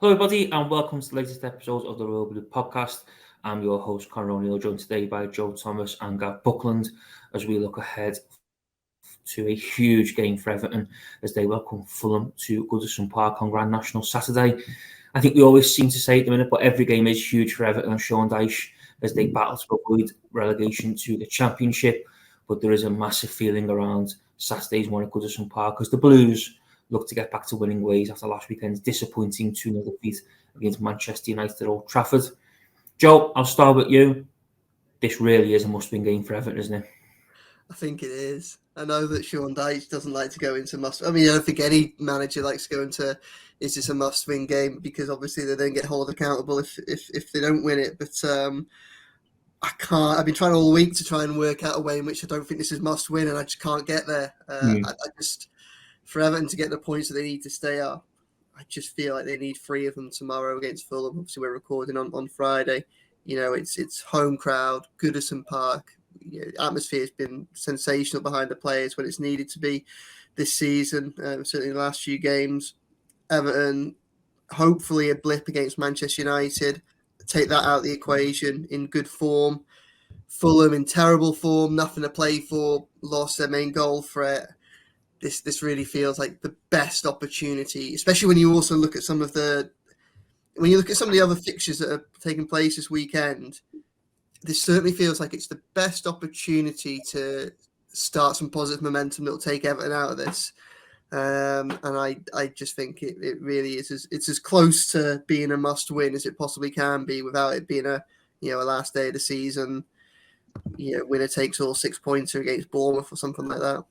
Hello, everybody, and welcome to the latest episode of the Royal Blue Podcast. I'm your host, Conor O'Neill, joined today by Joe Thomas and Gavin Buckland as we look ahead to a huge game for Everton as they welcome Fulham to Goodison Park on Grand National Saturday. I think we always seem to say at the minute, but every game is huge for Everton and Sean Dyche as they battle to avoid relegation to the Championship. But there is a massive feeling around Saturday's one at Goodison Park because the Blues look to get back to winning ways after last weekend's disappointing 2-0 defeat against Manchester United at Old Trafford. Joe, I'll start with you. This really is a must-win game for Everton, isn't it? I think it is. I know that Sean Dyche doesn't like to go into must. I mean, I don't think any manager likes to go into is this a must-win game because obviously they don't get held accountable if they don't win it. But I can't. I've been trying all week to try and work out a way in which I don't think this is must-win, and I just can't get there. I just for Everton to get the points that they need to stay up, I just feel like they need 3 of them tomorrow against Fulham. Obviously, we're recording on Friday. You know, it's home crowd, Goodison Park. Atmosphere has been sensational behind the players when it's needed to be this season, certainly the last few games. Everton, hopefully a blip against Manchester United, take that out of the equation in good form. Fulham in terrible form, nothing to play for, lost their main goal threat. This really feels like the best opportunity, especially when you also look at some of the other fixtures that are taking place this weekend. This certainly feels like it's the best opportunity to start some positive momentum that will take Everton out of this. And I just think it really is. It's as close to being a must-win as it possibly can be without it being a last day of the season, winner takes all 6 points against Bournemouth or something like that.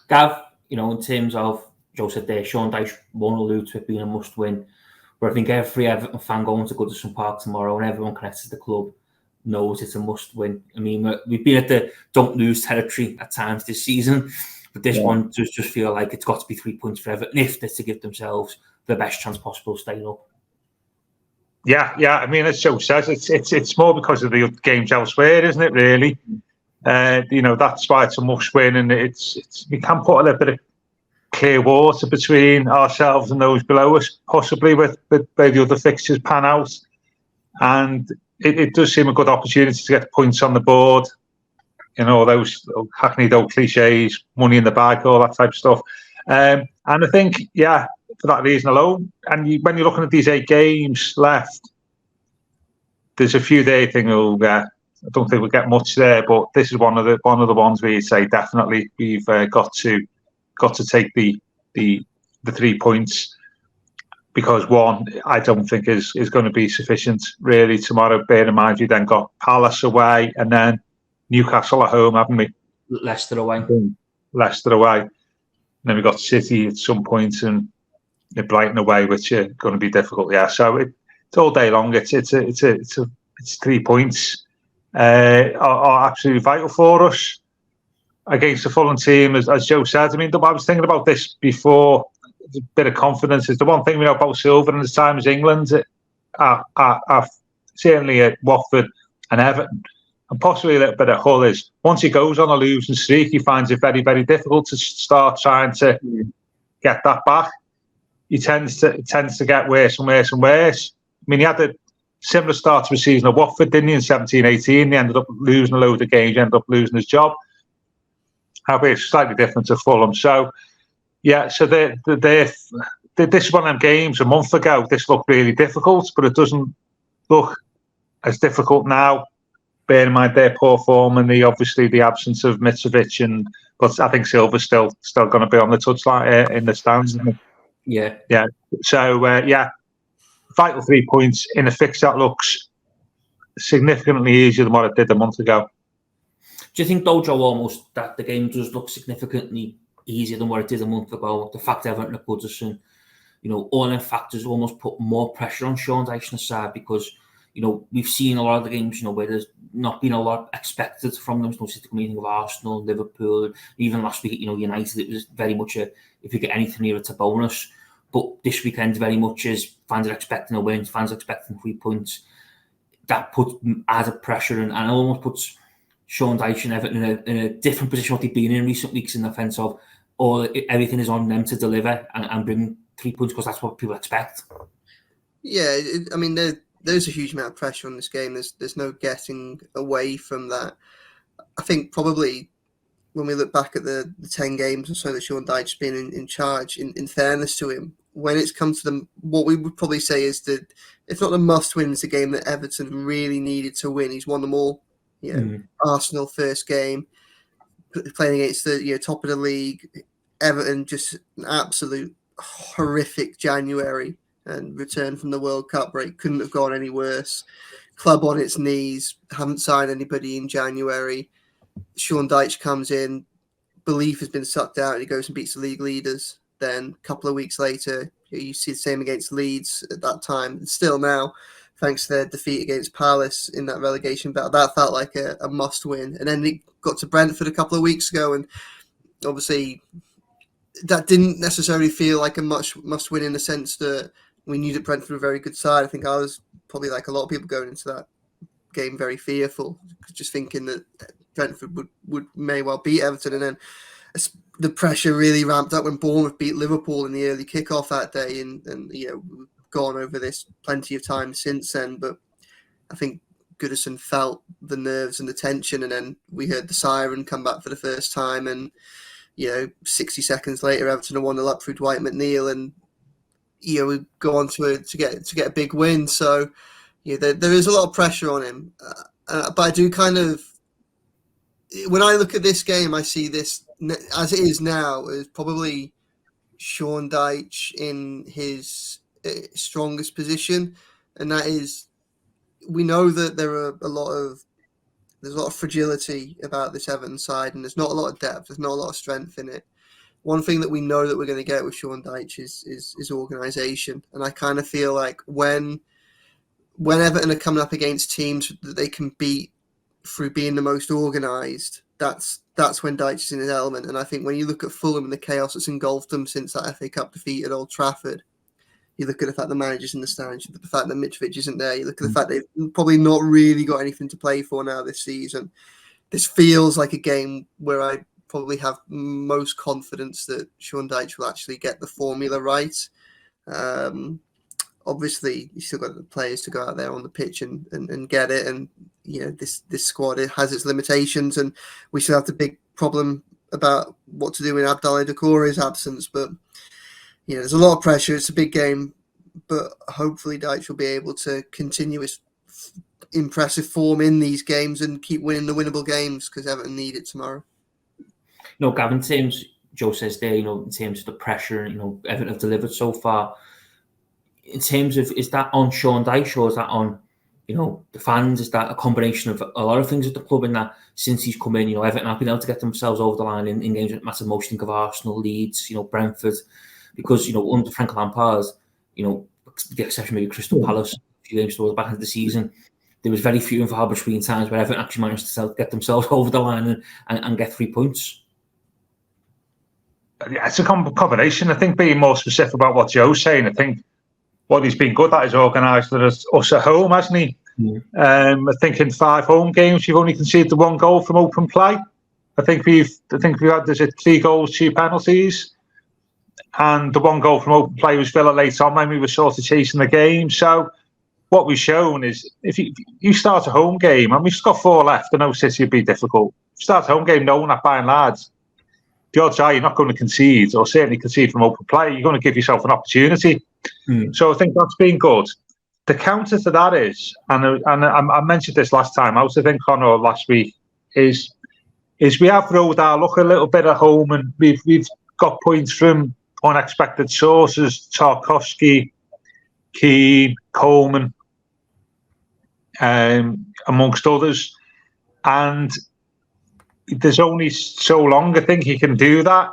Gav, in terms of, Joe said there, Sean Dyche won't allude to it being a must-win, but I think every Everton fan going to Goodison Park tomorrow and everyone connected to the club knows it's a must-win. I mean, we've been at the don't lose territory at times this season, but this one does just feel like it's got to be 3 points for Everton if they're to give themselves the best chance possible of staying up. Yeah. I mean, as Joe says, it's more because of the games elsewhere, isn't it? Really, that's why it's a must-win, and it's we can put a little bit of clear water between ourselves and those below us, possibly with the way the other fixtures pan out, and it does seem a good opportunity to get points on the board. Those hackneyed old cliches, money in the bag, all that type of stuff. And I think, for that reason alone, and when you're looking at these 8 games left, there's a few there you think, I don't think we'll get much there, but this is one of the ones where you say definitely we've got to take the 3 points. Because one, I don't think is going to be sufficient really tomorrow. Bear in mind, you then got Palace away and then Newcastle at home, haven't we? Leicester away. And then we got City at some point and Brighton away, which are going to be difficult. Yeah, so it's all day long. It's 3 points are absolutely vital for us against the Fulham team, as Joe said. I mean, I was thinking about this before. A bit of confidence is the one thing we know about Silver in his time as England, certainly at Watford and Everton, and possibly a little bit at Hull, is once he goes on a losing streak, he finds it very, very difficult to start trying to get that back. It tends to get worse and worse and worse. I mean, he had a similar start to the season at Watford, didn't he, in 17-18? He ended up losing a load of games, ended up losing his job. However, it's slightly different to Fulham. So, so this is one of them games a month ago. This looked really difficult, but it doesn't look as difficult now. Bear in mind their poor form and obviously the absence of Mitrovic, but I think Silva's still going to be on the touchline in the stands. Isn't he? Yeah. So vital 3 points in a fix that looks significantly easier than what it did a month ago. Do you think, though, Joe, almost that the game does look significantly easier than what it did a month ago? The fact Everton are Goodison, all them factors almost put more pressure on Sean Dyche's side because, we've seen a lot of the games, where there's not been a lot expected from them. There's no meaning of Arsenal, Liverpool, even last week, United. It was very much if you get anything near, it's a bonus. But this weekend, very much is fans are expecting a win, fans are expecting 3 points. That puts added pressure and almost puts Sean Dyche and Everton in a different position what they've been in recent weeks in the sense of everything is on them to deliver and bring 3 points because that's what people expect. Yeah, I mean, there's a huge amount of pressure on this game. There's no getting away from that. I think probably when we look back at the 10 games or so that Sean Dyche's been in charge, in fairness to him, when it's come to what we would probably say is if not the must-win, it's a game that Everton really needed to win. He's won them all. Arsenal first game, playing against the top of the league. Everton just an absolute horrific January and return from the World Cup break. Couldn't have gone any worse. Club on its knees, haven't signed anybody in January. Sean Dyche comes in, belief has been sucked out, and he goes and beats the league leaders. Then a couple of weeks later, you see the same against Leeds at that time. And still now, thanks to their defeat against Palace in that relegation battle, that felt like a must win. And then it got to Brentford a couple of weeks ago, and obviously that didn't necessarily feel like a must win in the sense that we knew that Brentford were a very good side. I think I was probably like a lot of people going into that game very fearful, just thinking that Brentford would may well beat Everton. And then the pressure really ramped up when Bournemouth beat Liverpool in the early kickoff that day. And we've gone over this plenty of times since then. But I think Goodison felt the nerves and the tension. And then we heard the siren come back for the first time. And 60 seconds later, Everton have 1-0 up through Dwight McNeil, and we go on to get a big win. So there is a lot of pressure on him, but I do kind of, when I look at this game, I see this as it is now as probably Sean Dyche in his strongest position, and that is, we know that there's a lot of fragility about this Everton side, and there's not a lot of depth. There's not a lot of strength in it. One thing that we know that we're going to get with Sean Dyche is organisation, and I kind of feel like when Everton are coming up against teams that they can beat through being the most organised, that's when Dyche is in his element. And I think when you look at Fulham and the chaos that's engulfed them since that FA Cup defeat at Old Trafford, you look at the fact the manager's in the stands, you look at the fact that Mitrovic isn't there, you look at the fact they've probably not really got anything to play for now this season. This feels like a game where I probably have most confidence that Sean Dyche will actually get the formula right. Obviously, you still got the players to go out there on the pitch and get it. And, this squad, it has its limitations, and we still have the big problem about what to do in Abdoulaye Doucouré's absence. But, there's a lot of pressure. It's a big game, but hopefully Dyche will be able to continue his impressive form in these games and keep winning the winnable games, because Everton need it tomorrow. Gavin, Joe says there, in terms of the pressure, Everton have delivered so far. In terms of, is that on Sean Dyche, or is that on, the fans? Is that a combination of a lot of things at the club, in that since he's come in, Everton have been able to get themselves over the line in games with massive motion, think of Arsenal, Leeds, Brentford, because, under Frank Lampard, the exception maybe Crystal Palace, a few games towards the back end of the season, there was very few and far between times where Everton actually managed to get themselves over the line and get 3 points. Yeah, it's a combination. I think, being more specific about what Joe's saying, I think what he's been good at is organised us at home, hasn't he? I think in 5 home games, we've only conceded the 1 goal from open play. I think we've had 3 goals, 2 penalties, and the 1 goal from open play was Villa late on when we were sort of chasing the game. So what we've shown is, if you start a home game, and we've got 4 left, I know City would be difficult. Start a home game knowing that, by and large, the odds are you're not going to concede, or certainly concede from open play. You're going to give yourself an opportunity. So I think that's been good. The counter to that is, and I mentioned this last time out, I think, Conor, last week, is we have rolled our luck a little bit at home, and we've got points from unexpected sources: Tarkowski, Keane, Coleman, amongst others. And there's only so long I think he can do that.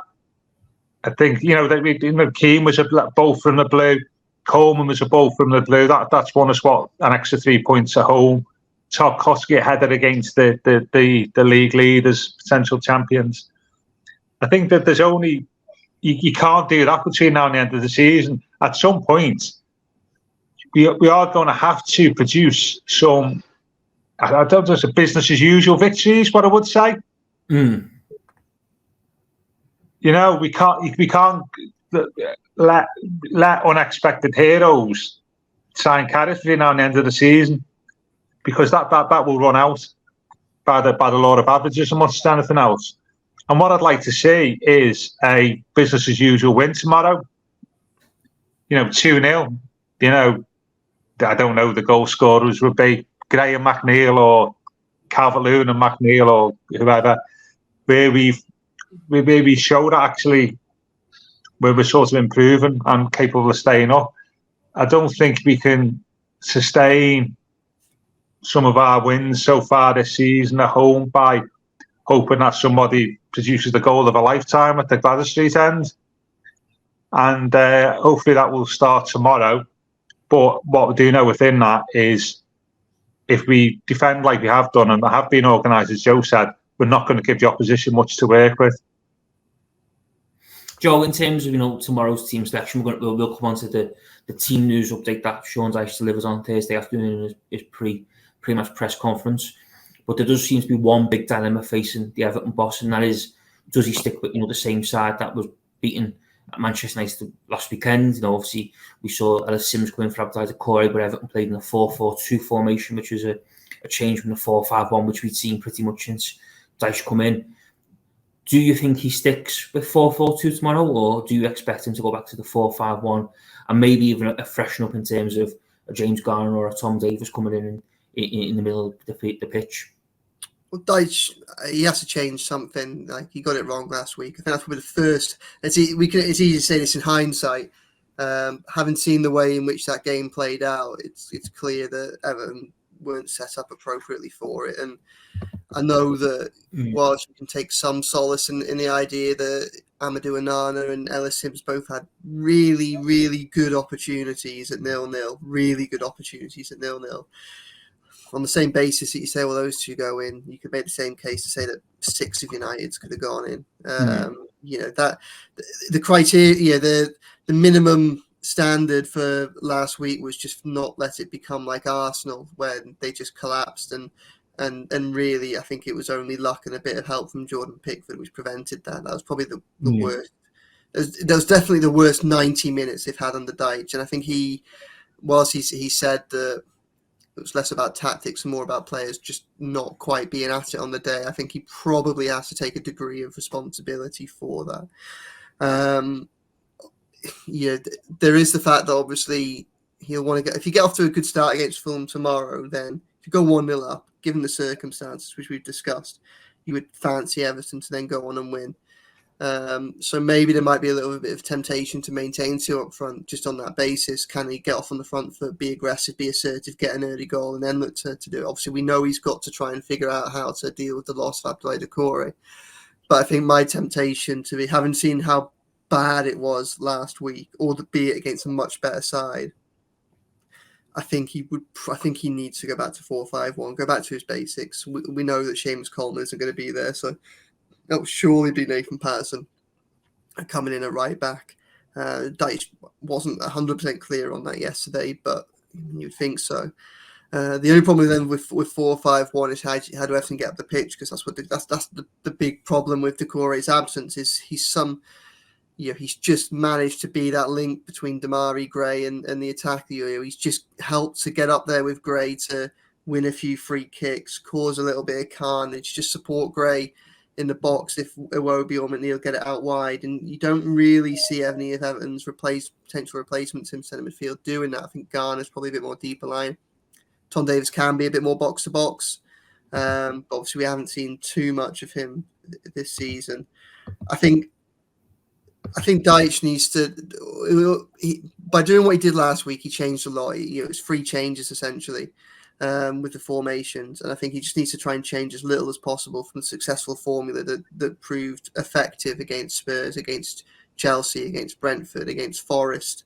I think, Keane was a bolt from the blue, Coleman was a bolt from the blue. That's won us an extra 3 points at home. Tarkowski headed against the league leaders, potential champions. I think that there's only, you can't do that between now and the end of the season. At some point, we are going to have to produce some, I don't know, it's a business as usual victories, what I would say. We can't let unexpected heroes sign Cardiff between now and the end of the season, because that will run out by the law of averages and much as anything else. And what I'd like to see is a business as usual win tomorrow. 2-0. I don't know who the goal scorers would be, Graham McNeil or Calvert-Lewin and McNeil or whoever, where we show that actually where we're sort of improving and capable of staying up. I don't think we can sustain some of our wins so far this season at home by hoping that somebody produces the goal of a lifetime at the Gladys Street end. And hopefully that will start tomorrow. But what we do know within that is if we defend like we have done and have been organised, as Joe said, we're not going to give the opposition much to work with. Joe, in terms of tomorrow's team selection, we'll come on to the team news update that Sean Dyche delivers on Thursday afternoon in his pre-match press conference. But there does seem to be one big dilemma facing the Everton boss, and that is, does he stick with the same side that was beaten at Manchester United last weekend? Obviously we saw Ellis Sims come in for Abdullah Corey, but Everton played in a 4-4-2 formation, which was a change from the 4-5-1, which we'd seen pretty much since Dyche come in. Do you think he sticks with 4-4-2 tomorrow, or do you expect him to go back to the 4-5-1 and maybe even a freshen up in terms of a James Garner or a Tom Davies coming in the middle of the pitch? Well, Dyche, he has to change something. Like, he got it wrong last week. I think that's probably the first. It's easy to say this in hindsight. Having seen the way in which that game played out, it's clear that Everton weren't set up appropriately for it. And I know that whilst you can take some solace in the idea that Amadou Onana and Ellis Sims both had really, really good opportunities at 0-0, on the same basis that you say, well, those two go in, you could make the same case to say that 6 of United's could have gone in. That the criteria, the minimum standard for last week was just not let it become like Arsenal when they just collapsed, and really I think it was only luck and a bit of help from Jordan Pickford which prevented that. That was probably the worst. That was definitely the worst 90 minutes they've had under Dyche, and I think he said that it was less about tactics and more about players just not quite being at it on the day. I think he probably has to take a degree of responsibility for that. There is the fact that obviously he'll want to get, if you get off to a good start against Fulham tomorrow, then if you go 1-0 up, given the circumstances which we've discussed, you would fancy Everton to then go on and win. So maybe there might be a little bit of temptation to maintain 2 up front just on that basis. Can he get off on the front foot, be aggressive, be assertive, get an early goal, and then look to do it? Obviously, we know he's got to try and figure out how to deal with the loss of Abdullah Corey. But I think my temptation to be, having seen how bad it was last week, or to be it against a much better side, I think he needs to go back to 4-5-1, go back to his basics. We know that Seamus Coleman isn't going to be there, so that will surely be Nathan Patterson coming in at right back. Dyche wasn't 100% clear on that yesterday, but you'd think so. The only problem then with 4-5-1 is how do Everton get up the pitch, because that's the big problem with Doucouré's absence. Is he's just managed to be that link between Damari, Gray, and the attack. He's just helped to get up there with Gray to win a few free kicks, cause a little bit of carnage, just support Gray in the box if Iwobi or McNeil get it out wide. And you don't really see any of Everton's potential replacements in centre midfield doing that. I think Garner's probably a bit more deeper line. Tom Davies can be a bit more box-to-box. But obviously we haven't seen too much of him this season. I think Dyche needs to, by doing what he did last week, he changed a lot. It was 3 changes essentially with the formations, and I think he just needs to try and change as little as possible from the successful formula that proved effective against Spurs, against Chelsea, against Brentford, against Forest,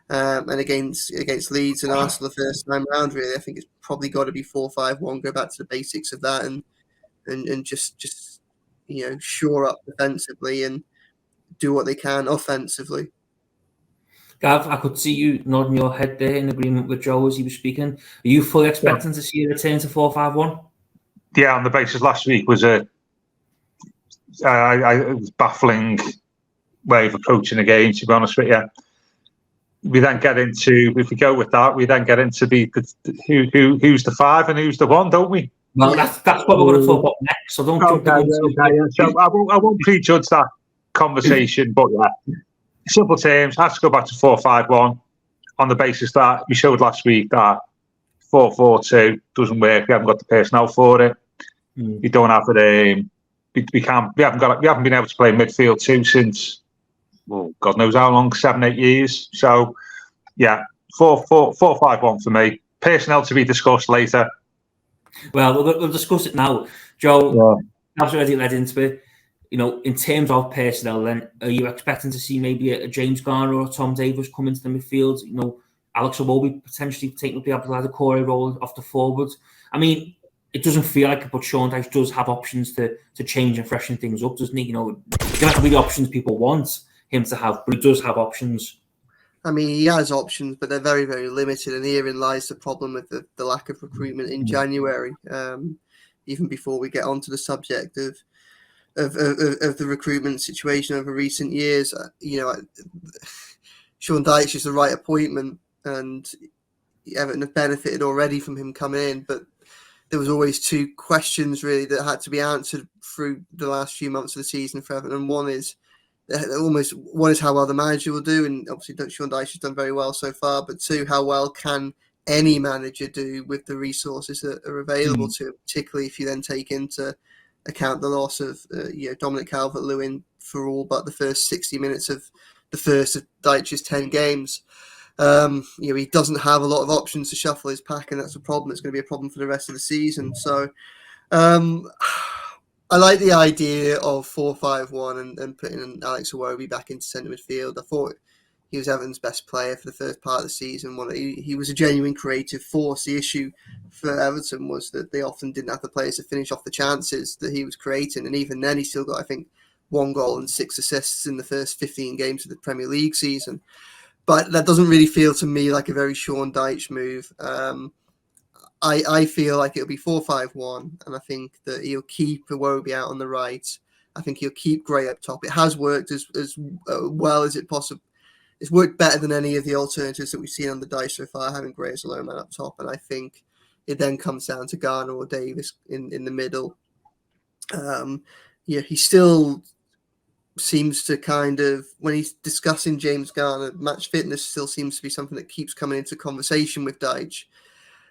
and against Leeds and Arsenal the first time round. Really, I think it's probably got to be 4-5-1. Go back to the basics of that, and just shore up defensively and do what they can offensively. Gav, I could see you nodding your head there in agreement with Joe as he was speaking. Are you fully expecting to see a return to 4-5-1? Yeah, on the basis last week was it was baffling way of approaching the game, to be honest with you. we then get into, if we go with that, we then get into who's the 5 and who's the 1, don't we? Well, that's what we're going to talk about next. So don't jump into it. So I won't prejudge that conversation, but yeah, simple terms, has to go back to 4-5-1 on the basis that we showed last week that 4-4-2 doesn't work. We haven't got the personnel for it. We don't have it. We haven't been able to play midfield too since, well, God knows how long, 7-8 years. So yeah, 4-5-1 for me. Personnel to be discussed later. Well, we'll discuss it now, Joe. I've already led into it. You know, in terms of personnel, then are you expecting to see maybe a James Garner or a Tom Davies come into the midfield? You know, Alex Iwobi potentially taking up the Abdoulaye role off the forwards. I mean, it doesn't feel like it, but Sean Dyche does have options to change and freshen things up, doesn't he? You know, it doesn't have to be the options people want him to have, but he does have options. I mean, he has options, but they're very, very limited, and herein lies the problem with the lack of recruitment in January. Even before we get onto the subject of the recruitment situation over recent years, Sean Dyche is the right appointment, and Everton have benefited already from him coming in, but there was always two questions really that had to be answered through the last few months of the season for Everton. And one is how well the manager will do, and obviously Sean Dyche has done very well so far. But two, how well can any manager do with the resources that are available to him, particularly if you then take into account the loss of Dominic Calvert-Lewin for all but the first 60 minutes of the first of Dyche's 10 games. He doesn't have a lot of options to shuffle his pack, and that's a problem. It's going to be a problem for the rest of the season. So I like the idea of 4-5-1 and putting Alex Iwobi back into centre midfield. I thought he was Everton's best player for the first part of the season. He was a genuine creative force. The issue for Everton was that they often didn't have the players to finish off the chances that he was creating, and even then he still got, I think, 1 goal and 6 assists in the first 15 games of the Premier League season. But that doesn't really feel to me like a very Sean Dyche move. I feel like it'll be 4-5-1, and I think that he'll keep Iwobi out on the right. I think he'll keep Gray up top. It has worked as well as it possibly. It's worked better than any of the alternatives that we've seen on the Dyche so far, having Gray as a low man up top. And I think it then comes down to Garner or Davies in the middle. He still seems to kind of, when he's discussing James Garner, match fitness still seems to be something that keeps coming into conversation with Dyche,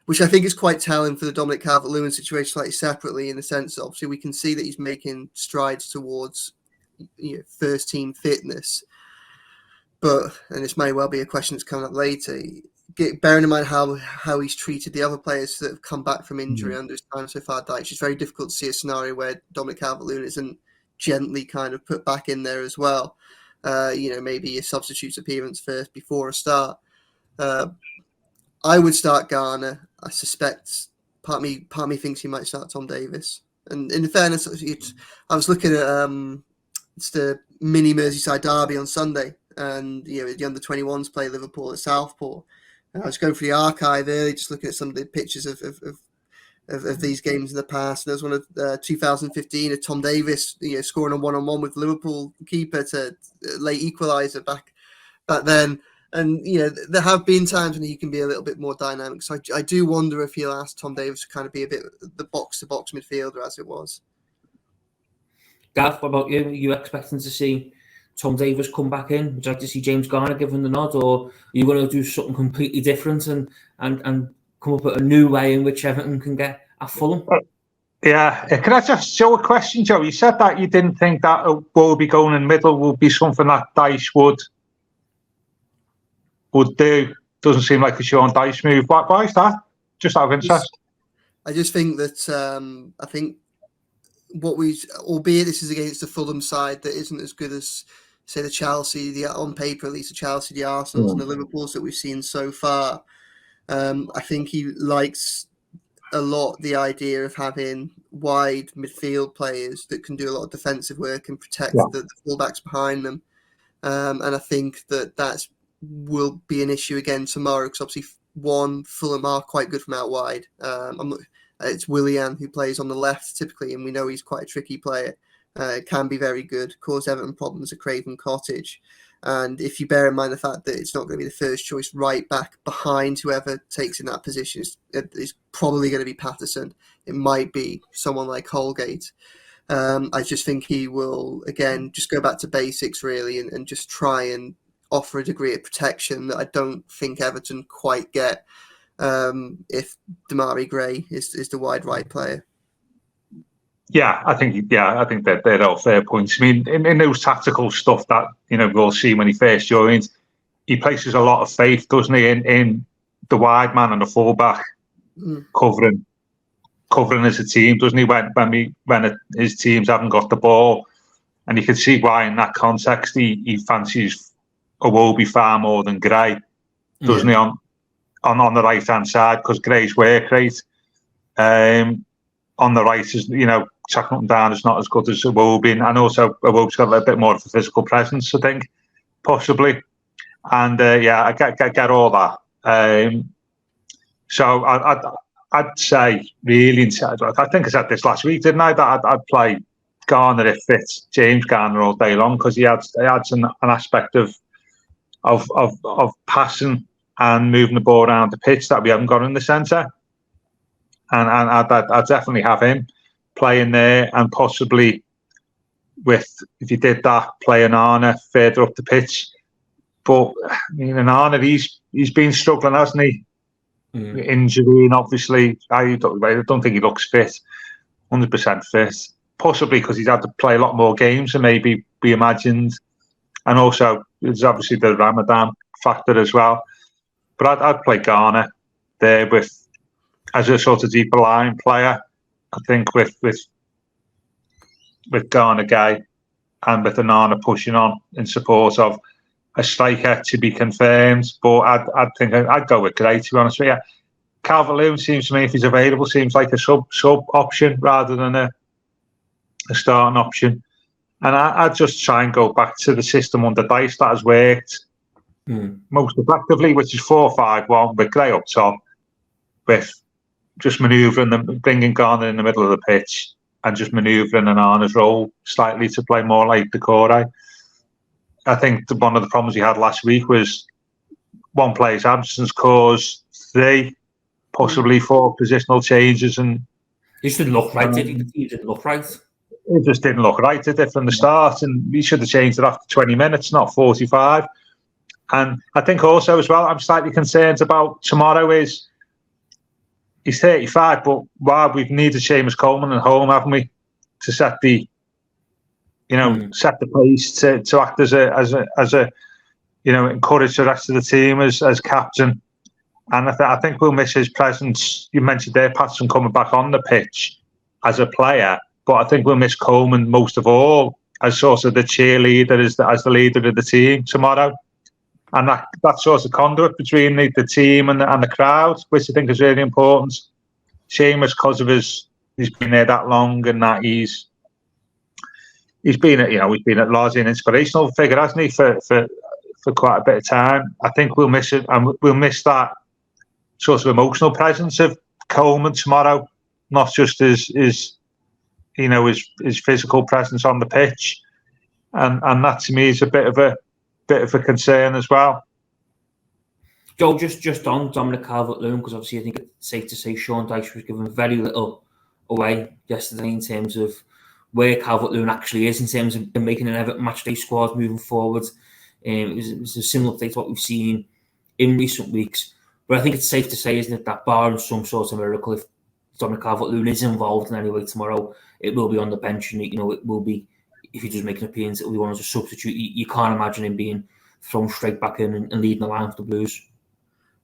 which I think is quite telling for the Dominic Calvert-Lewin situation slightly separately, in the sense that obviously we can see that he's making strides towards first team fitness. But, and this may well be a question that's coming up later, bearing in mind how he's treated the other players that have come back from injury under his time so far, Dyche, it's very difficult to see a scenario where Dominic Calvert-Lewin isn't gently kind of put back in there as well. Maybe a substitute's appearance first before a start. I would start Garner. I suspect part of me thinks he might start Tom Davies. And in fairness, I was looking at it's the mini Merseyside derby on Sunday, and the under-21s play Liverpool at Southport. And I was going through the archive early, just looking at some of the pictures of these games in the past. And there was one of 2015 of Tom Davies, scoring a 1-on-1 with Liverpool keeper to late equaliser back then. And there have been times when he can be a little bit more dynamic. So I do wonder if he'll ask Tom Davies to kind of be a bit the box-to-box midfielder as it was. Gav, what about you? Are you expecting to see Tom Davies come back in? Would you like to see James Garner given the nod, or are you going to do something completely different and come up with a new way in which Everton can get at Fulham? Yeah. Can I just show a question, Joe? You said that you didn't think that Iwobi going in the middle would be something that Dyche would do. Doesn't seem like a Sean Dyche move. Why is that? Just out of interest. I just think that I think albeit this is against the Fulham side that isn't as good as, say, the Chelsea, on paper at least, the Chelsea, the Arsenals and the Liverpools that we've seen so far. I think he likes a lot the idea of having wide midfield players that can do a lot of defensive work and protect the fullbacks behind them. And I think that will be an issue again tomorrow, because obviously Fulham are quite good from out wide. It's Willian who plays on the left typically, and we know he's quite a tricky player. Can be very good, cause Everton problems at Craven Cottage. And if you bear in mind the fact that it's not going to be the first choice right back behind whoever takes in that position, it's probably going to be Patterson. It might be someone like Holgate. I just think he will, again, just go back to basics, really, and just try and offer a degree of protection that I don't think Everton quite get if Damari Gray is the wide right player. Yeah, I think that they're all fair points. I mean, in those tactical stuff that we'll see when he first joins, he places a lot of faith, doesn't he, in the wide man and the fullback covering as a team, doesn't he? When his teams haven't got the ball, and you can see why in that context he fancies Iwobi far more than Gray, doesn't he? On the right hand side, because Gray's work rate on the right is chucking up and down is not as good as Iwobi, and also Iwobi's got a little bit more of a physical presence, I think, possibly. And I get all that. So I'd say really, I think I said this last week, didn't I? That I'd play Garner if fits, James Garner all day long, because he adds an aspect of passing and moving the ball around the pitch that we haven't got in the centre. And I'd definitely have him playing there, and possibly if you did that, playing Arna further up the pitch. But I mean, Arna, he's been struggling, hasn't he? Injury, and obviously I don't think he looks fit, 100% fit. Possibly because he's had to play a lot more games than maybe we imagined, and also there's obviously the Ramadan factor as well. But I'd play Garner there as a sort of deeper line player. I think with Garner Gay and with Onana pushing on in support of a striker to be confirmed. But I'd think I'd go with Gray, to be honest with you. Calvert-Lewin seems to me, if he's available, seems like a sub option rather than a starting option. And I'd just try and go back to the system under Dyche that has worked most effectively, which is 4-5-1 with Gray up top, with just manoeuvring them, bringing Garner in the middle of the pitch, and just manoeuvring Onana's role slightly to play more like Decore. I think one of the problems he had last week was one player's absence caused 3, possibly 4 positional changes, and it just didn't look right. It didn't look right. It just didn't look right, did it, from the start? And he should have changed it after 20 minutes, not 45. And I think also as well, I'm slightly concerned about tomorrow is he's 35, but wow, we've needed Seamus Coleman at home, haven't we, to set the set the pace, to act as a encourage the rest of the team as captain. And I think we'll miss his presence. You mentioned there Patterson coming back on the pitch as a player, but I think we'll miss Coleman most of all as sort of the cheerleader, as the leader of the team tomorrow. And that sort of conduit between the team and the crowd, which I think is really important. Seamus, because of he's been there that long, and that he's been largely an inspirational figure, hasn't he, for quite a bit of time. I think we'll miss it, and we'll miss that sort of emotional presence of Coleman tomorrow, not just his physical presence on the pitch, and that to me is a bit of a concern as well. Joe, just on Dominic Calvert-Lewin, because obviously I think it's safe to say Sean Dyche was given very little away yesterday in terms of where Calvert-Lewin actually is in terms of making an Everton matchday squad moving forward. It was a similar thing to what we've seen in recent weeks. But I think it's safe to say, isn't it, that barring some sort of miracle, if Dominic Calvert-Lewin is involved in any way tomorrow, it will be on the bench, and it will be, if he does make an appearance, it will be one as a substitute. You can't imagine him being thrown straight back in and leading the line for the Blues.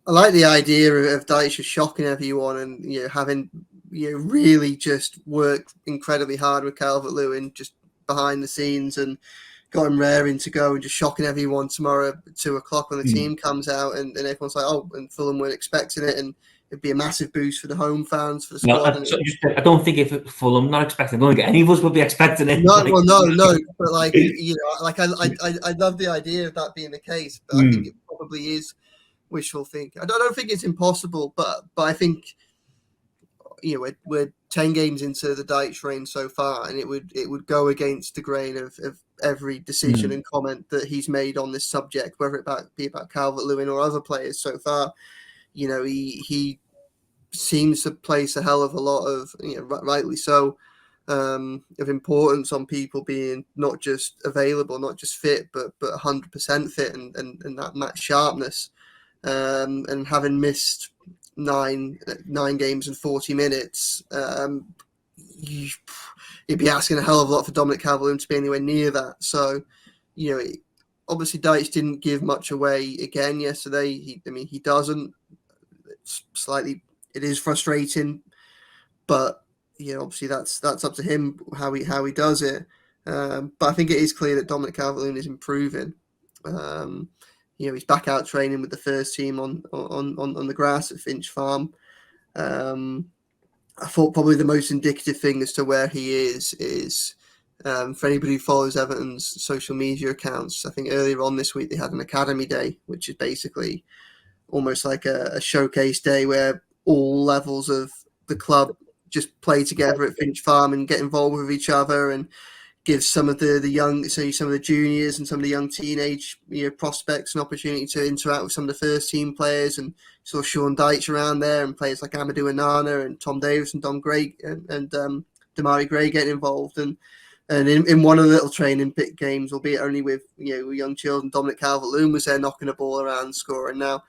I like the idea of Dyche shocking everyone and having really just work incredibly hard with Calvert-Lewin just behind the scenes and got him raring to go and just shocking everyone tomorrow at 2:00 when the team comes out and everyone's like, oh, and Fulham weren't expecting it, and it'd be a massive boost for the home fans, for the squad. I don't think if Fulham not expecting, I don't think any of us would be expecting it. No, but I love the idea of that being the case, but I think it probably is wishful thinking. I don't think it's impossible, but I think we're 10 games into the Dyche reign so far, and it would go against the grain of every decision and comment that he's made on this subject, whether it be about Calvert-Lewin or other players so far. He seems to place a hell of a lot of, rightly so, of importance on people being not just available, not just fit, but 100% fit and that match sharpness. And having missed nine games in 40 minutes, you'd be asking a hell of a lot for Dominic Calvert-Lewin to be anywhere near that. So, obviously Dyche didn't give much away again yesterday. He doesn't. It is frustrating, but obviously that's up to him how he does it. But I think it is clear that Dominic Calvert-Lewin is improving. He's back out training with the first team on the grass at Finch Farm. I thought probably the most indicative thing as to where he is for anybody who follows Everton's social media accounts. I think earlier on this week they had an academy day, which is basically almost like a showcase day where all levels of the club just play together at Finch Farm and get involved with each other, and give some of the young, so some of the juniors and some of the young teenage prospects an opportunity to interact with some of the first team players. And saw Sean Dyche around there, and players like Amadou Onana and Tom Davis and Dom Gray and Damari Gray getting involved. And in one of the little training pit games, albeit only with young children, Dominic Calvert-Lewin was there knocking a ball around, scoring. Now,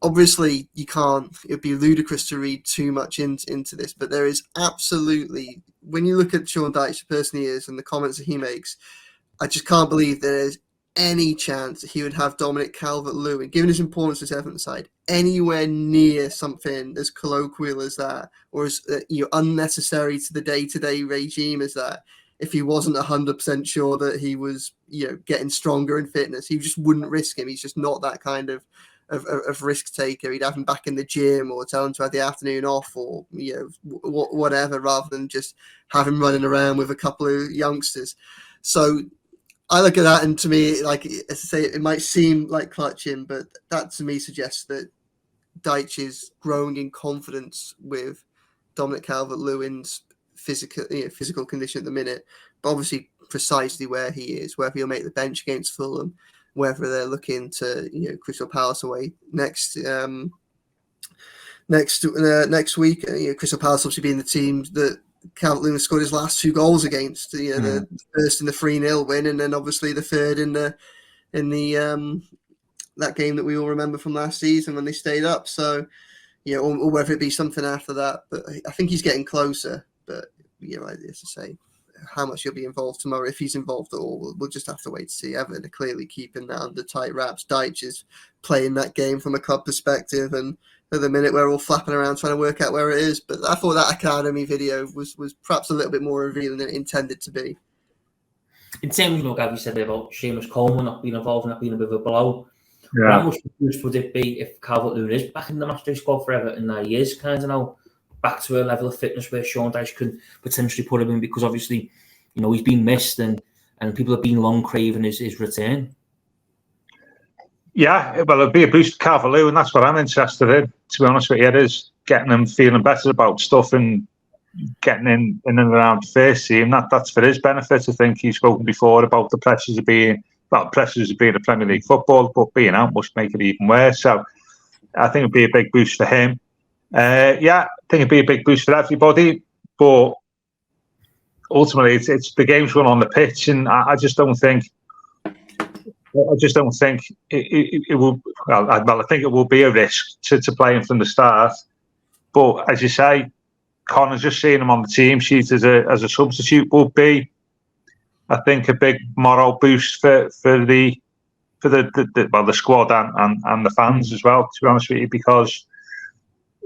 obviously, you can't. It'd be ludicrous to read too much into this, but there is absolutely, when you look at Sean Dyche, the person he is, and the comments that he makes, I just can't believe there is any chance that he would have Dominic Calvert-Lewin, given his importance to Everton side, anywhere near something as colloquial as that, or as unnecessary to the day-to-day regime as that, if he wasn't 100% sure that he was getting stronger in fitness. He just wouldn't risk him. He's just not that kind of risk taker. He'd have him back in the gym or tell him to have the afternoon off, or whatever, rather than just have him running around with a couple of youngsters. So I look at that, and to me, like, as I say, it might seem like clutching, but that to me suggests that Dyche is growing in confidence with Dominic Calvert-Lewin's physical condition at the minute, but obviously precisely where he is, whether he'll make the bench against Fulham, whether they're looking to Crystal Palace away next week. Crystal Palace obviously being the team that Calvert-Lewin scored his last two goals against. The first in the 3-0 win, and then obviously the third in the that game that we all remember from last season when they stayed up. So or whether it be something after that. But I think he's getting closer. But as I say, how much he'll be involved tomorrow, if he's involved at all, we'll just have to wait to see. Everton are clearly keeping that under tight wraps. Dyche is playing that game from a club perspective, and at the minute we're all flapping around trying to work out where it is. But I thought that academy video was perhaps a little bit more revealing than it intended to be. In terms of Gavin said about Seamus Coleman not being involved and that being a bit of a blow, Yeah. how much use would it be if Calvert-Lewin is back in the matchday squad for Everton, and he is kind of now back to a level of fitness where Sean Dyche can potentially put him in, because obviously he's been missed and people have been long craving his return? Yeah, well, it'd be a boost to Calvert-Lewin. That's what I'm interested in, to be honest with you. It is getting him feeling better about stuff and getting in and around the first team. That's for his benefit. I think he's spoken before about the pressures of being a Premier League football, but being out must make it even worse. So I think it'd be a big boost for him. I think it'd be a big boost for everybody, but ultimately it's the game's run on the pitch, and I just don't think it will. Well, I think it will be a risk to play him from the start. But as you say, Connor, just seeing him on the team sheet as a substitute will be, I think, a big moral boost for the squad and the fans as well, to be honest with you, because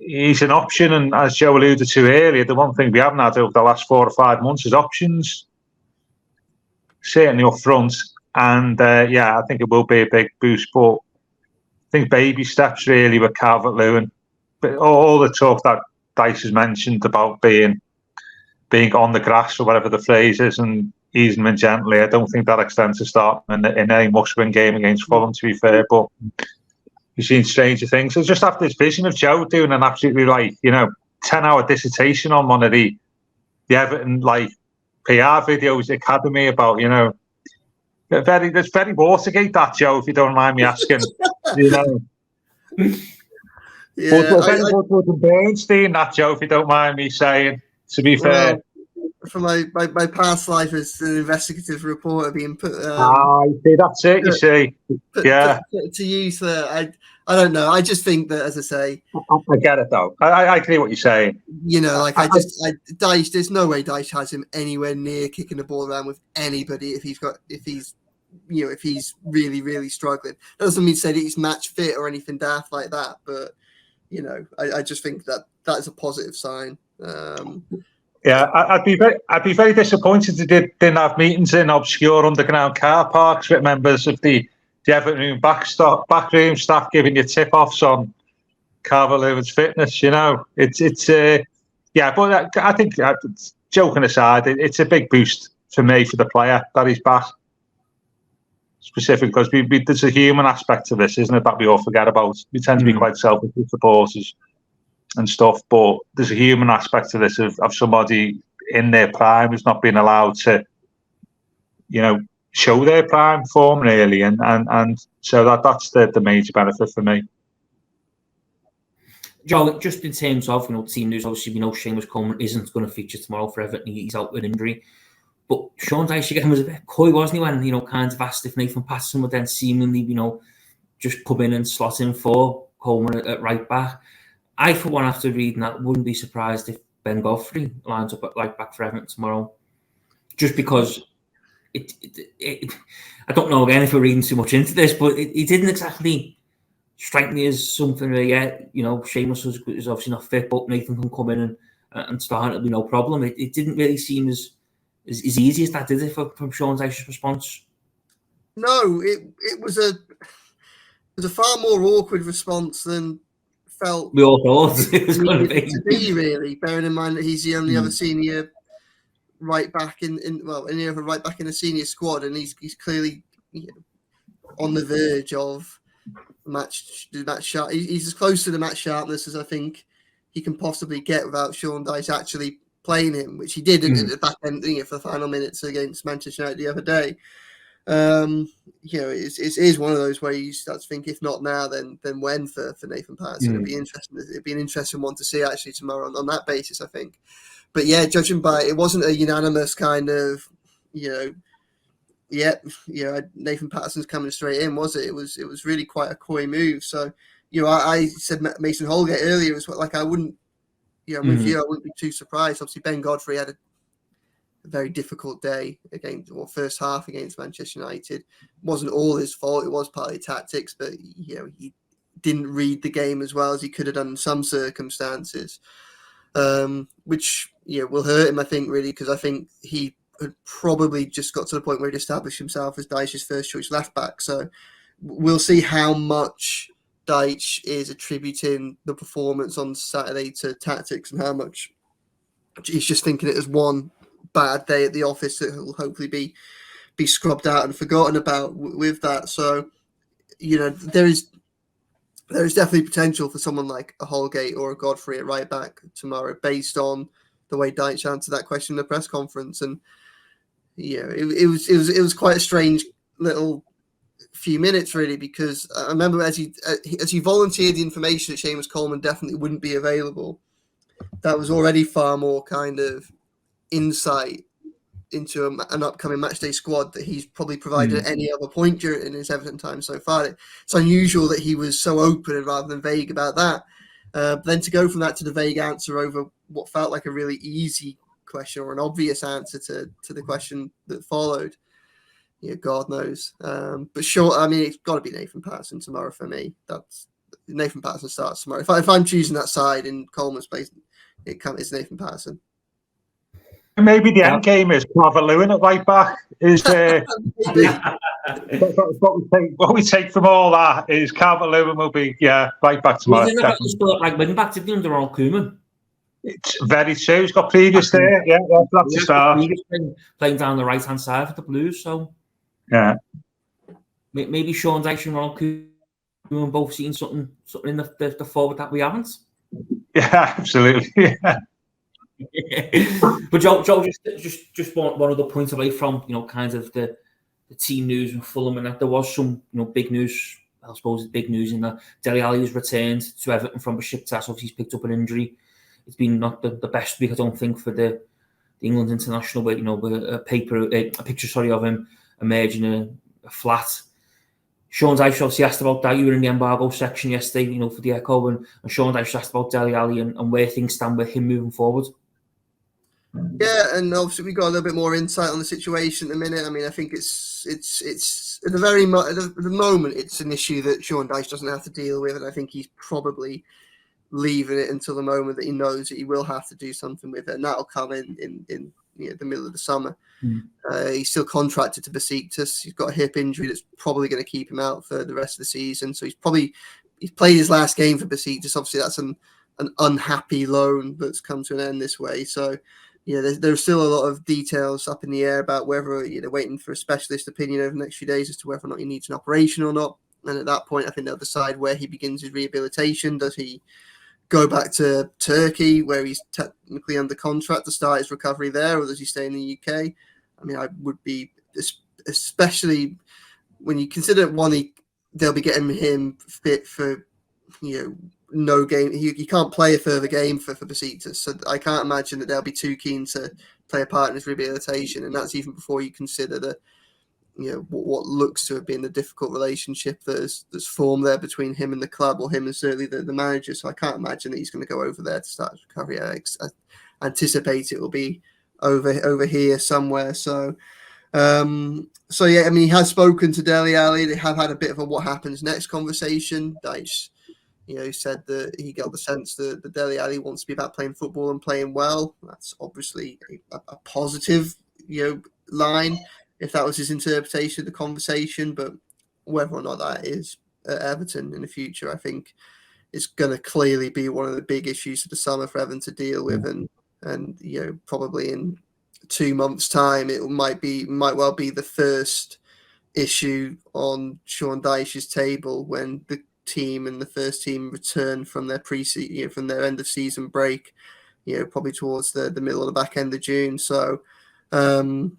he's an option. And as Joe alluded to earlier, the one thing we haven't had over the last 4 or 5 months is options, certainly up front. And I think it will be a big boost. But I think baby steps really with Calvert-Lewin. But all the talk that Dyche has mentioned about being on the grass, or whatever the phrase is, and easing him gently, I don't think that extends to start in any must-win game against Fulham, to be fair. But you've seen stranger things. So just after this vision of Joe doing an absolutely 10-hour dissertation on one of the Everton like PR videos academy about, you know, there's very Watergate that, Joe, if you don't mind me asking. You know. Yeah, but very Woodward and Bernstein, that, Joe, if you don't mind me saying, to be fair. From my past life as an investigative reporter being put that's it, you see. To use I don't know. I just think that, as I say, I get it though. I agree what you're saying. You know, like Dyche, there's no way Dyche has him anywhere near kicking the ball around with anybody if he's really, really struggling. That doesn't mean to say that he's match fit or anything daft like that, but you know, I just think that is a positive sign. Yeah, I'd be very disappointed if they didn't have meetings in obscure underground car parks with members of the Everton backroom staff giving you tip-offs on Calvert-Lewin's fitness. You know, it's but I think, joking aside, it's a big boost for me, for the player, that he's back. Specifically because there's a human aspect to this, isn't it, that we all forget about. We tend to be quite selfish with supporters and stuff, but there's a human aspect to this of somebody in their prime who's not been allowed to, you know, show their prime form really, and so that's the major benefit for me. Joe, just in terms of, you know, team news, obviously we know Seamus Coleman isn't going to feature tomorrow for Everton. He's out with injury. But Sean Dyche again was a bit coy, wasn't he, when, you know, kind of asked if Nathan Patterson would then seemingly, you know, just come in and slot in for Coleman at right back. I, for one, after reading that, wouldn't be surprised if Ben Godfrey lines up at right back for Everton tomorrow. Just because I don't know, again, if we're reading too much into this, but it didn't exactly strike me as something where, yeah, you know, Seamus is obviously not fit, but Nathan can come in and start, it'll be no problem. It didn't really seem as easy as that, did it, from Sean Dyche's response? No, it was a far more awkward response than felt we all thought it was going to be, really, bearing in mind that he's the only other senior right back any other right back in the senior squad, and he's clearly, you know, on the verge of match sharp. He's as close to the match sharpness as I think he can possibly get without Sean Dyche actually playing him, which he did at the back end, you know, for the final minutes against Manchester United the other day. You know, it is one of those where you start to think, if not now, then when for Nathan Patterson. It'd be interesting. It'd be an interesting one to see actually tomorrow on that basis, I think. But yeah, judging by it wasn't a unanimous kind of, you know, Nathan Patterson's coming straight in, was it? It was really quite a coy move. So, you know, I said Mason Holgate earlier as well. Like, I wouldn't, you know, with you, I wouldn't be too surprised. Obviously, Ben Godfrey had a very difficult day first half against Manchester United. It wasn't all his fault. It was partly tactics, but, you know, he didn't read the game as well as he could have done in some circumstances, which, you know, will hurt him, I think, really, because I think he had probably just got to the point where he'd established himself as Dyche's first choice left back. So we'll see how much Dyche is attributing the performance on Saturday to tactics and how much he's just thinking it as one bad day at the office that will hopefully be scrubbed out and forgotten about with that. So, you know, there is definitely potential for someone like a Holgate or a Godfrey at right back tomorrow, based on the way Dyche answered that question in the press conference. And yeah, it was quite a strange little few minutes, really, because I remember as he volunteered the information that Seamus Coleman definitely wouldn't be available, that was already far more kind of insight into an upcoming matchday squad that he's probably provided at any other point during his Everton time so far. It's unusual that he was so open and rather than vague about that. But then to go from that to the vague answer over what felt like a really easy question or an obvious answer to the question that followed, yeah, God knows. But sure, I mean, it's got to be Nathan Patterson tomorrow for me. That's Nathan Patterson starts tomorrow. If I'm choosing that side in Coleman's place, it's Nathan Patterson. Maybe the end game is Calvert-Lewin at right back. What we take from all that is Calvert-Lewin will be right back tomorrow. He's like wing back to the under Ronald Koeman. It's very true. He's got previous there. Yeah, that's a start. Playing down the right hand side for the Blues, so yeah. Maybe Sean Dyche and Ronald Koeman both seen something in the forward that we haven't. Yeah, absolutely. Yeah. But Joe, just one other point away from kind of the team news and Fulham, and that there was some big news. I suppose big news in that Dele Alli has returned to Everton from Besiktas. Obviously, he's picked up an injury. It's been not the best week, I don't think, for the England international. But a picture of him emerging in a flat. Sean Dyche obviously asked about that. You were in the embargo section yesterday, for the Echo, and Sean Dyche asked about Dele Alli and where things stand with him moving forward. Yeah, and obviously we got a little bit more insight on the situation at the minute. I mean, I think it's at the moment it's an issue that Sean Dyche doesn't have to deal with, and I think he's probably leaving it until the moment that he knows that he will have to do something with it, and that'll come in the middle of the summer. He's still contracted to Besiktas. He's got a hip injury that's probably going to keep him out for the rest of the season. So he's played his last game for Besiktas. Obviously, that's an unhappy loan that's come to an end this way. So there's still a lot of details up in the air about whether waiting for a specialist opinion over the next few days as to whether or not he needs an operation or not. And at that point, I think they'll decide where he begins his rehabilitation. Does he go back to Turkey, where he's technically under contract to start his recovery there, or does he stay in the UK? I mean, I would be, especially when you consider they'll be getting him fit for, no game. He can't play a further game for Besiktas, so I can't imagine that they'll be too keen to play a part in his rehabilitation, and that's even before you consider the, what looks to have been a difficult relationship that's formed there between him and the club, or him and certainly the manager. So I can't imagine that he's going to go over there to start his recovery. I anticipate it will be over here somewhere. So yeah, I mean, he has spoken to Dele Alli. They have had a bit of a what happens next conversation. Dyche, he said that he got the sense that the Dele Alli wants to be about playing football and playing well. That's obviously a positive, line, if that was his interpretation of the conversation. But whether or not that is at Everton in the future, I think it's going to clearly be one of the big issues of the summer for Everton to deal with. And probably in 2 months' time, it might well be the first issue on Sean Dyche's table when the team and the first team return from their pre-season, from their end of season break, probably towards the middle of the back end of June. So, it'll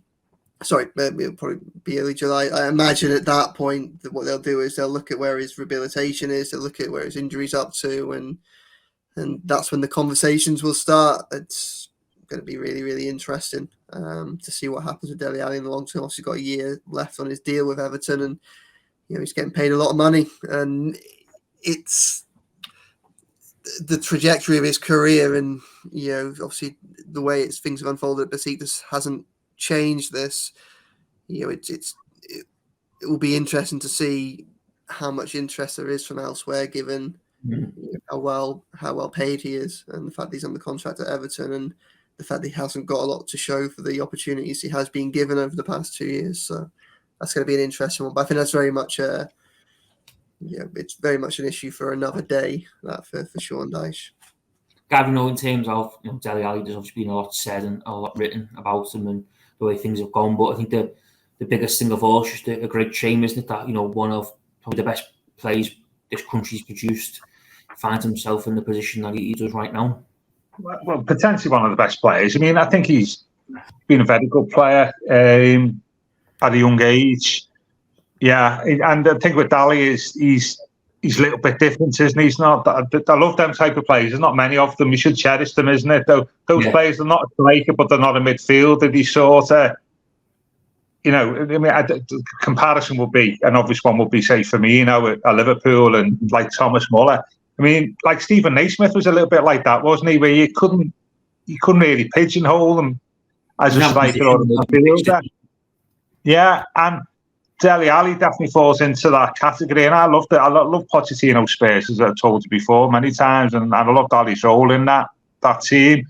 probably be early July. I imagine at that point that what they'll do is they'll look at where his rehabilitation is, they'll look at where his injury's up to, and that's when the conversations will start. It's going to be really, really interesting to see what happens with Dele Alli in the long term. Obviously, got a year left on his deal with Everton, and he's getting paid a lot of money, and it's the trajectory of his career, and obviously the way things have unfolded at Besiktas hasn't changed this. It will be interesting to see how much interest there is from elsewhere, given how well paid he is, and the fact that he's under contract at Everton, and the fact that he hasn't got a lot to show for the opportunities he has been given over the past 2 years. So that's going to be an interesting one. But I think that's very much it's very much an issue for another day, that for Sean Dyche. Gavin, in terms of Dele Alli, there's obviously been a lot said and a lot written about him and the way things have gone. But I think the biggest thing of all is just a great shame, isn't it, that one of probably the best players this country's produced finds himself in the position that he does right now. Well, potentially one of the best players. I mean, I think he's been a very good player at a young age. Yeah, and the thing with Dele is he's a little bit different, isn't he? He's not. I love them type of players. There's not many of them. You should cherish them, isn't it? Those players are not a striker, but they're not a midfielder. He's sort of, I mean, the comparison would be, an obvious one would be, say, Firmino at Liverpool, and like Thomas Muller. I mean, like Stephen Naismith was a little bit like that, wasn't he? Where you couldn't really pigeonhole him as a striker or a midfielder. Yeah, and Dele Alli definitely falls into that category, and I love Pochettino's Spurs, as I've told you before many times, and I love Dele's role in that team,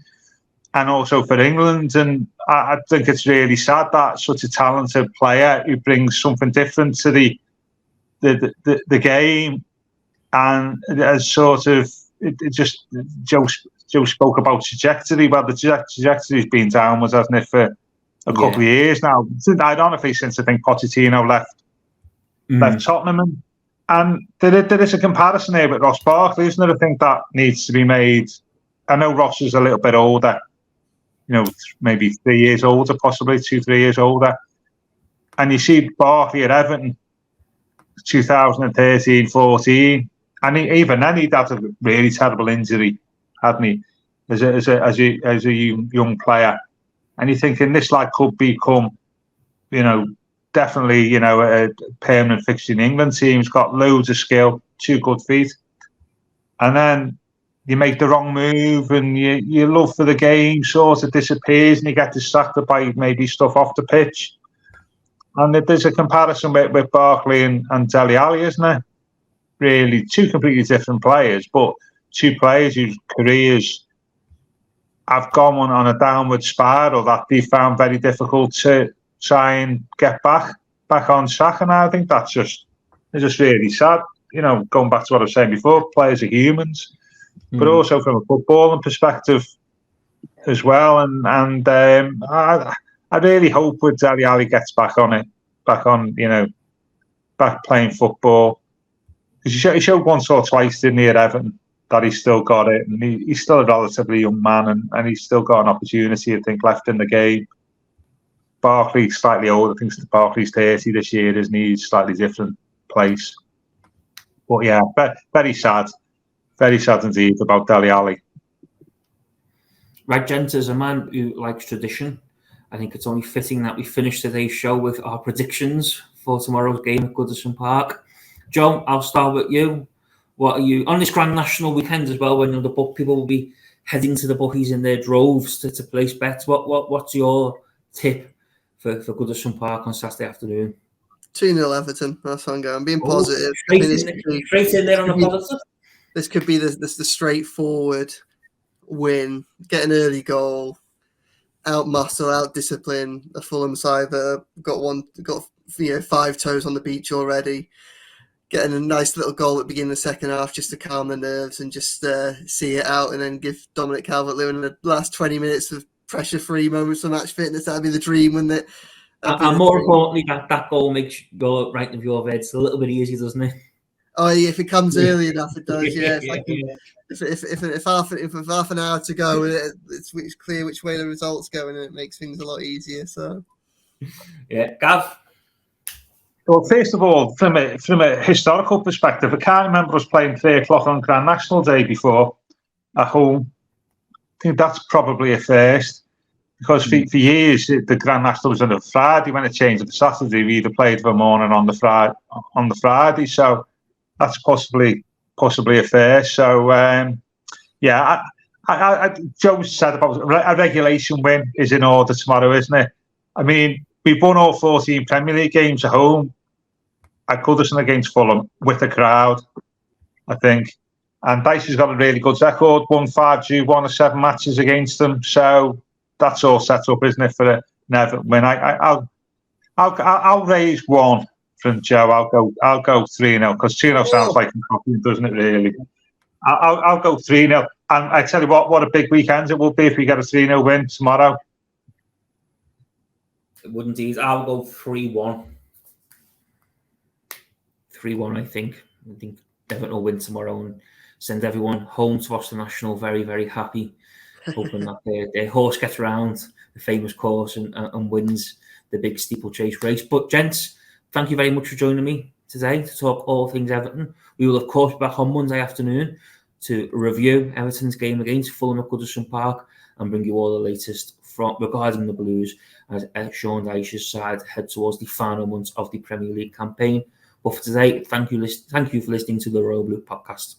and also for England. And I think it's really sad that such a talented player who brings something different to the game, and as sort of Joe spoke about trajectory. Well, the trajectory's been downwards, hasn't it, for a couple of years now. Ironically, since I think Pochettino left Tottenham, and there is a comparison here with Ross Barkley, isn't there? I think that needs to be made I know Ross is a little bit older, maybe 3 years older, possibly 2-3 years older. And you see Barkley at Everton, 2013-14, and even then he'd had a really terrible injury, hadn't he, as a young player. And you're thinking this could become, definitely, a permanent fixture in the England team. He's got loads of skill, 2 good feet, and then you make the wrong move, and your love for the game sort of disappears, and you get distracted by maybe stuff off the pitch. And there's a comparison with Barkley and Dele Alli, isn't there? Really, 2 completely different players, but 2 players whose careers have gone on a downward spiral that they found very difficult to try and get back on track. And I think it's just really sad. Going back to what I was saying before, players are humans, but also from a footballing perspective as well. And I really hope with Dele Alli gets back playing football. Because he showed once or twice, didn't he, at Everton, that he's still got it, and he's still a relatively young man, and he's still got an opportunity, I think, left in the game. Barkley's slightly older. I think Barkley's 30 this year, isn't he? He's slightly different place. But yeah, very sad indeed about Dele Alli. Right, gents, as a man who likes tradition, I think it's only fitting that we finish today's show with our predictions for tomorrow's game at Goodison Park. Joe, I'll start with you. What are you on this Grand National weekend as well? When the book people will be heading to the bookies in their droves to place bets. What's your tip for Goodison Park on Saturday afternoon? 2-0 Everton. That's how I'm going. I'm being positive. Straight in there on a positive. This could be the straightforward win. Get an early goal. Out muscle, out discipline. A Fulham side that got 5 toes on the beach already. Getting a nice little goal at the beginning of the second half just to calm the nerves and just see it out, and then give Dominic Calvert-Lewin the last 20 minutes of pressure-free moments for match fitness. That'd be the dream, wouldn't it? And more importantly, that goal makes you go right into your head. It's a little bit easier, doesn't it? Oh yeah, if it comes early enough, it does. Yeah, if half an hour to go, it's clear which way the result's going, and it makes things a lot easier. So, yeah, Gav. Well, first of all, from a historical perspective, I can't remember us playing 3 o'clock on Grand National Day before at home. I think that's probably a first, because for years the Grand National was on a Friday. When it changed to the Saturday, we either played for the morning on the Friday. So that's possibly a first. So yeah, Joe said about a regulation win is in order tomorrow, isn't it? I mean, we've won all 14 Premier League games at home at Goodison against Fulham with the crowd, I think. And Dyche has got a really good record, won 5-2, won 7 matches against them. So that's all set up, isn't it, for an Everton win? I'll raise 1 from Joe. I'll go 3-0, because 2-0 sounds like confident, doesn't it, really? I'll go 3-0. And I tell you what a big weekend it will be if we get a 3-0 win tomorrow. It wouldn't ease. I'll go 3-1. 3-1, I think. I think Everton will win tomorrow and send everyone home to watch the National very, very happy, hoping that their horse gets around the famous course and wins the big steeplechase race. But gents, thank you very much for joining me today to talk all things Everton. We will, of course, be back on Monday afternoon to review Everton's game against Fulham at Goodison Park and bring you all the latest regarding the Blues as Sean Dyche's side head towards the final months of the Premier League campaign. But for today, thank you for listening to the Royal Blue podcast.